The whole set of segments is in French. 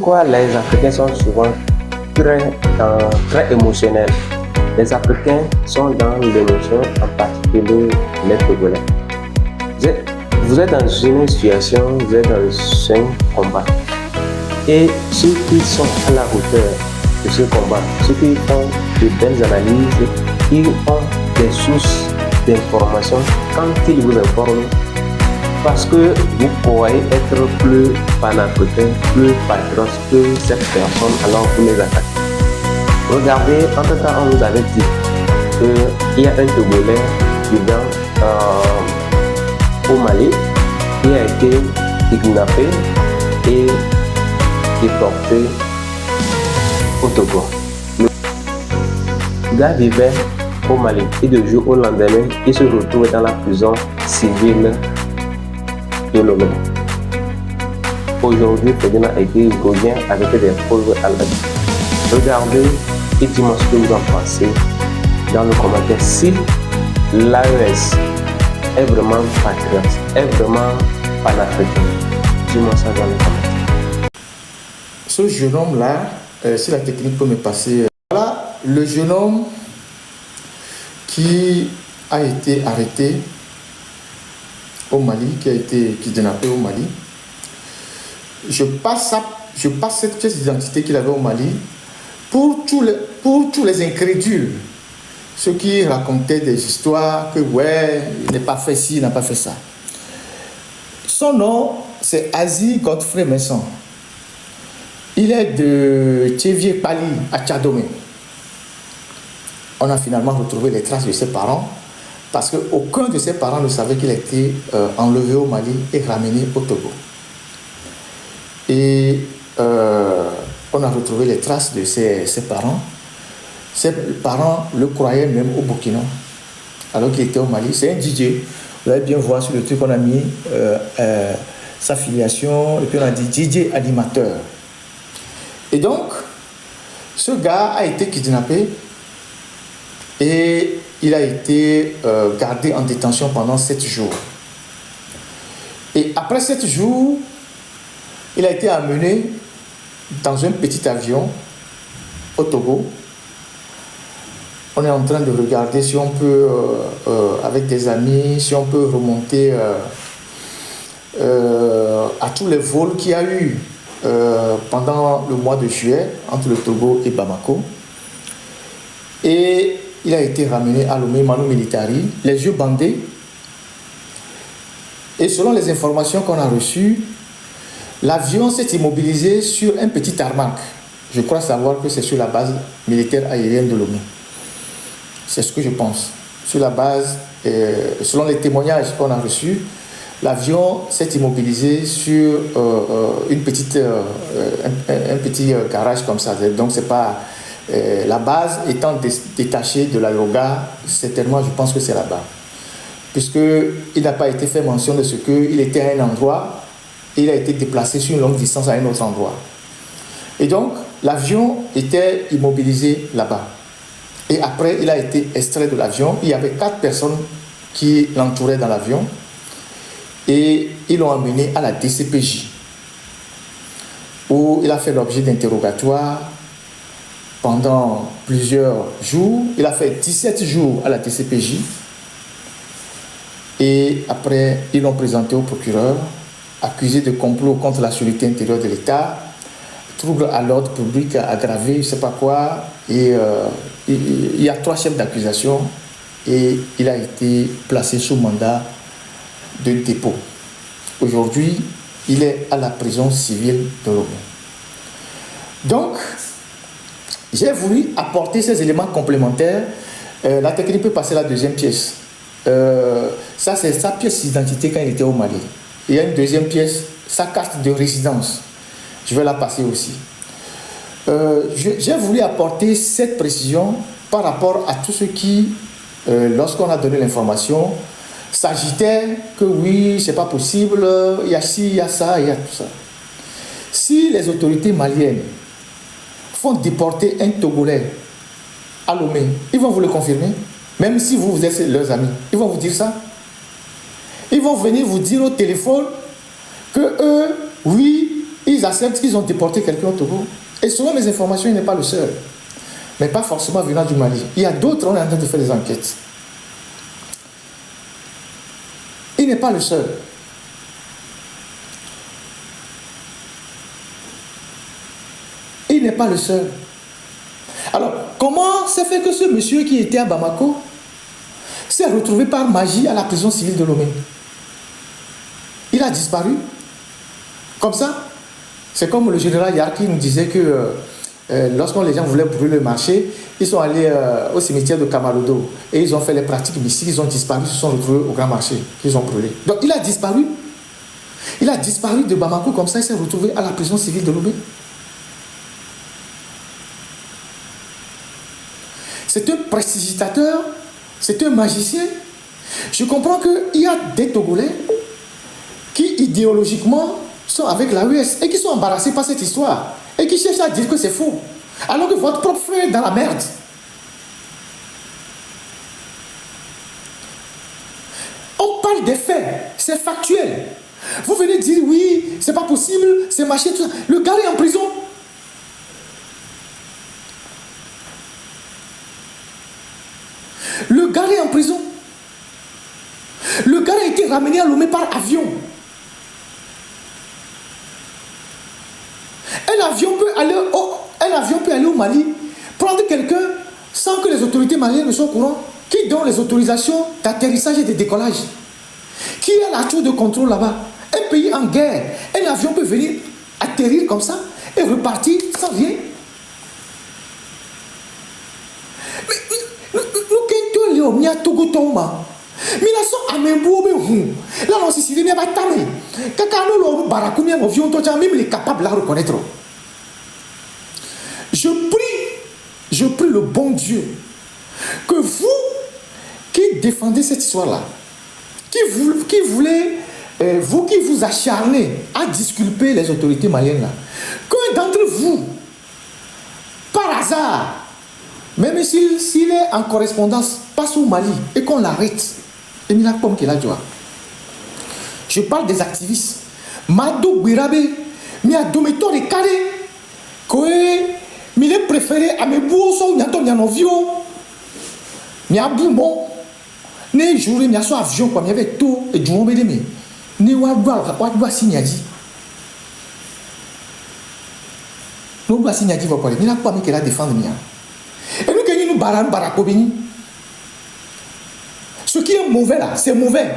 Pourquoi les Africains sont souvent très émotionnels? Les Africains sont dans l'émotion, en particulier les Togolais. Vous êtes dans une situation, vous êtes dans un combat. Et ceux qui sont à la hauteur de ce combat, ceux qui font de belles analyses, ils ont des sources d'informations quand ils vous informent, parce que vous pourriez être plus panafricain, plus patriote que cette personne, alors vous les attaquez. Regardez, entre-temps, on nous avait dit qu'il y a un Togolais vivant au Mali qui a été kidnappé et déporté au Togo. Le gars vivait au Mali et de jour au lendemain, il se retrouve dans la prison civile de Lomé. Aujourd'hui, Ferdinand Aiguille revient avec des preuves à l'aide. Regardez et dis-moi ce que vous en pensez dans le commentaire. Si l'AES est vraiment patriote, est vraiment panafricain, dis-moi ça dans le commentaire. Ce jeune homme-là, si la technique peut me passer, voilà le jeune homme qui a été arrêté au Mali, qui a été kidnappé au Mali. Je passe cette pièce d'identité qu'il avait au Mali pour tous les incrédules, ceux qui racontaient des histoires que ouais, il n'a pas fait ci, il n'a pas fait ça. Son nom, c'est Azi Godfrey Messon. Il est de Tchévier Pali à Tchadomé. On a finalement retrouvé les traces de ses parents parce qu'aucun de ses parents ne savait qu'il a été enlevé au Mali et ramené au Togo. Et on a retrouvé les traces de ses parents. Ses parents le croyaient même au Burkina, alors qu'il était au Mali. C'est un DJ. Vous allez bien voir sur le truc qu'on a mis sa filiation, et puis on a dit DJ animateur. Et donc, ce gars a été kidnappé et il a été gardé en détention pendant 7 jours. Et après 7 jours, il a été amené dans un petit avion au Togo. On est en train de regarder si on peut, avec des amis, si on peut remonter à tous les vols qu'il y a eu pendant le mois de juillet entre le Togo et Bamako. Et il a été ramené à Lomé Manu Militari, les yeux bandés. Et selon les informations qu'on a reçues, l'avion s'est immobilisé sur un petit tarmac. Je crois savoir que c'est sur la base militaire aérienne de Lomé. C'est ce que je pense. Sur la base, selon les témoignages qu'on a reçus, l'avion s'est immobilisé sur un petit garage comme ça. Donc, c'est pas la base étant détachée de l'aérogare, certainement, je pense que c'est là-bas. Puisqu'il n'a pas été fait mention de ce qu'il était à un endroit, et il a été déplacé sur une longue distance à un autre endroit. Et donc, l'avion était immobilisé là-bas. Et après, il a été extrait de l'avion. Il y avait 4 personnes qui l'entouraient dans l'avion. Et ils l'ont emmené à la DCPJ, où il a fait l'objet d'interrogatoires pendant plusieurs jours. Il a fait 17 jours à la DCPJ. Et après, ils l'ont présenté au procureur, accusé de complot contre la sécurité intérieure de l'État, trouble à l'ordre public aggravé, je ne sais pas quoi. Et il y a 3 chefs d'accusation et il a été placé sous mandat de dépôt. Aujourd'hui, il est à la prison civile de Lomé. Donc, j'ai voulu apporter ces éléments complémentaires. La technique peut passer à la deuxième pièce. Ça, c'est sa pièce d'identité quand il était au Mali. Il y a une deuxième pièce, sa carte de résidence. Je vais la passer aussi. J'ai voulu apporter cette précision par rapport à tous ceux qui, lorsqu'on a donné l'information, s'agitaient que oui, c'est pas possible, il y a ci, il y a ça, il y a tout ça. Si les autorités maliennes font déporter un Togolais à Lomé, ils vont vous le confirmer, même si vous êtes leurs amis. Ils vont vous dire ça. Ils vont venir vous dire au téléphone que eux, oui, ils qu'ils acceptent qu'ils ont déporté quelqu'un au Togo. Et selon mes informations, il n'est pas le seul. Mais pas forcément venant du Mali. Il y a d'autres, on est en train de faire des enquêtes. Il n'est pas le seul. Il n'est pas le seul. Alors, comment s'est fait que ce monsieur qui était à Bamako s'est retrouvé par magie à la prison civile de Lomé? Il a disparu. Comme ça. C'est comme le général Yarki nous disait que lorsque les gens voulaient brûler le marché, ils sont allés au cimetière de Kamarodo et ils ont fait les pratiques mystiques, ils ont disparu, ils se sont retrouvés au grand marché, qu'ils ont brûlé. Donc il a disparu. Il a disparu de Bamako comme ça, il s'est retrouvé à la prison civile de Lomé. C'est un prestidigitateur, c'est un magicien. Je comprends qu'il y a des Togolais qui idéologiquement sont avec l'AES et qui sont embarrassés par cette histoire et qui cherchent à dire que c'est faux. Alors que votre propre frère est dans la merde. On parle des faits, c'est factuel. Vous venez dire oui, c'est pas possible, c'est machin, tout ça. Le gars est en prison. Le gars est en prison. Le gars a été ramené à Lomé par avion. Un avion peut aller au Mali, prendre quelqu'un sans que les autorités maliennes ne soient au courant, qui donne les autorisations d'atterrissage et de décollage, qui a la tour de contrôle là-bas. Un pays en guerre, un avion peut venir atterrir comme ça et repartir sans rien. Nous, Togo Toma. Mais là, ça a même beau, là, on s'est dit, mais pas tamé. Quand on a barakoumia, on vient, on même les capables de la reconnaître. Je prie le bon Dieu que vous qui défendez cette histoire-là, qui voulez, vous qui vous acharnez à disculper les autorités maliennes là, qu'un d'entre vous, par hasard, même s'il est en correspondance, passe au Mali et qu'on l'arrête, et il a comme qu'il a dit. Je parle des activistes. Madou Birabe, mi a dometo de carré, que mi est préféré à mes bourses, mi a ton avion, mi a boumon, ne jour mi a son avion, comme il y avait tout, et du monde de ne wa signadi. Ne wa signadi va parler, mi n'a pas mis qu'elle a défendu mia. Et nous gagnons nous barakobini. Ce qui est mauvais là, c'est mauvais.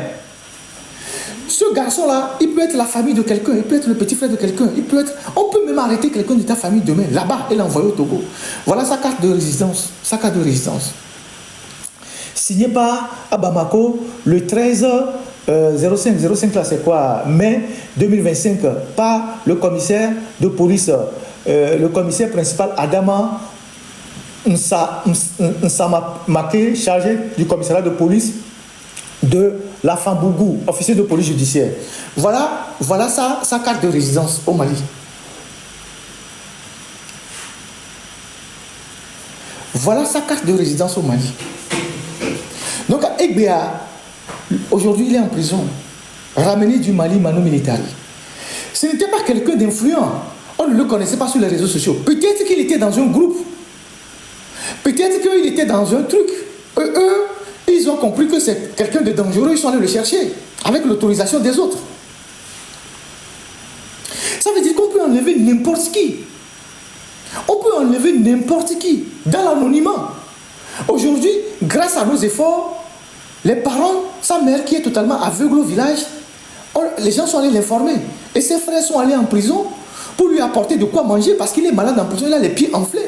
Ce garçon-là, il peut être la famille de quelqu'un, il peut être le petit frère de quelqu'un, on peut même arrêter quelqu'un de ta famille demain, là-bas, et l'envoyer au Togo. Voilà sa carte de résidence, Signé par à Bamako le 13 05 là, c'est quoi, mai 2025, par le commissaire de police, le commissaire principal Adama Nsamake, chargé du commissariat de police de la Fambougou, officier de police judiciaire. Voilà sa carte de résidence au Mali. Voilà sa carte de résidence au Mali. Donc, Egbea, aujourd'hui, il est en prison, ramené du Mali, Manu Militari. Ce n'était pas quelqu'un d'influent. On ne le connaissait pas sur les réseaux sociaux. Peut-être qu'il était dans un groupe. Peut-être qu'il était dans un truc. Eux, ils ont compris que c'est quelqu'un de dangereux. Ils sont allés le chercher avec l'autorisation des autres. Ça veut dire qu'on peut enlever n'importe qui. On peut enlever n'importe qui dans l'anonymat. Aujourd'hui, grâce à nos efforts, les parents, sa mère qui est totalement aveugle au village, les gens sont allés l'informer. Et ses frères sont allés en prison pour lui apporter de quoi manger parce qu'il est malade en prison. Il a les pieds enflés.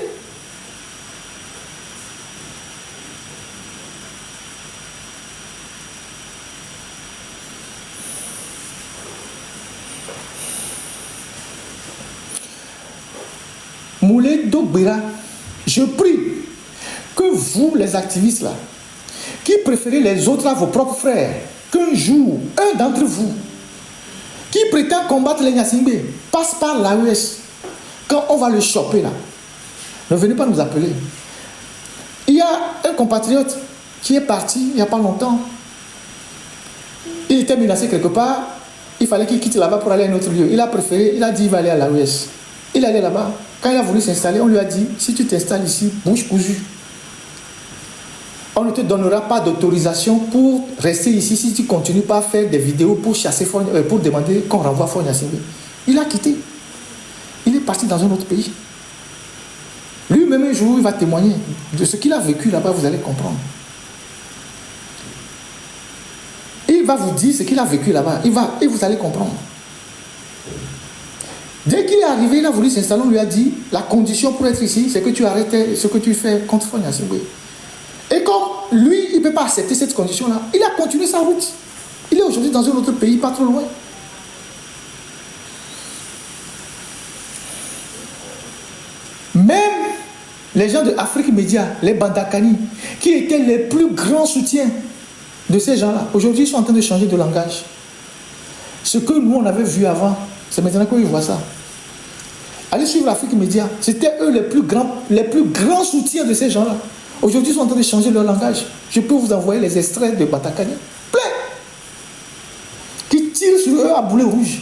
Moulé Dogbira, je prie que vous, les activistes là, qui préférez les autres à vos propres frères, qu'un jour, un d'entre vous, qui prétend combattre les Nyasingbe, passe par l'AES, quand on va le choper là, ne venez pas nous appeler. Il y a un compatriote qui est parti il n'y a pas longtemps. Il était menacé quelque part, Il fallait qu'il quitte là-bas pour aller à un autre lieu. Il a préféré, il a dit il va aller à l'AES. Il allait là-bas. Quand il a voulu s'installer, on lui a dit, si tu t'installes ici, bouche cousue. On ne te donnera pas d'autorisation pour rester ici si tu continues pas à faire des vidéos pour chasser, pour demander qu'on renvoie Faure Gnassingbé. Il a quitté. Il est parti dans un autre pays. Lui-même, un jour, il va témoigner de ce qu'il a vécu là-bas, vous allez comprendre. Il va vous dire ce qu'il a vécu là-bas, et vous allez comprendre. Dès qu'il est arrivé, il a voulu s'installer, on lui a dit, la condition pour être ici, c'est que tu arrêtes ce que tu fais contre Faure Gnassingbé. Et comme lui, il ne peut pas accepter cette condition-là, il a continué sa route. Il est aujourd'hui dans un autre pays, pas trop loin. Même les gens de Afrique Média, les Bandakani, qui étaient les plus grands soutiens de ces gens-là, aujourd'hui ils sont en train de changer de langage. Ce que nous on avait vu avant, c'est maintenant qu'ils voient ça. Allez suivre l'Afrique Média, c'était eux les plus grands soutiens de ces gens-là. Aujourd'hui ils sont en train de changer leur langage. Je peux vous envoyer les extraits de Bandakani, plein, qui tirent sur eux à boulet rouge.